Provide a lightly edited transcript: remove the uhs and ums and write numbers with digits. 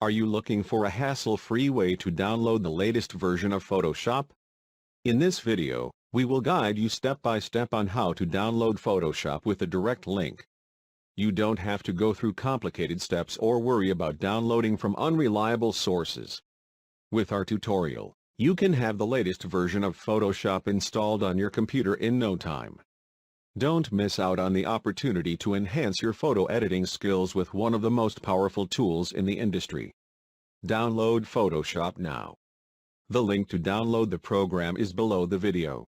Are you looking for a hassle-free way to download the latest version of Photoshop? In this video, we will guide you step by step on how to download Photoshop with a direct link. You don't have to go through complicated steps or worry about downloading from unreliable sources. With our tutorial, you can have the latest version of Photoshop installed on your computer in no time. Don't miss out on the opportunity to enhance your photo editing skills with one of the most powerful tools in the industry. Download Photoshop now. The link to download the program is below the video.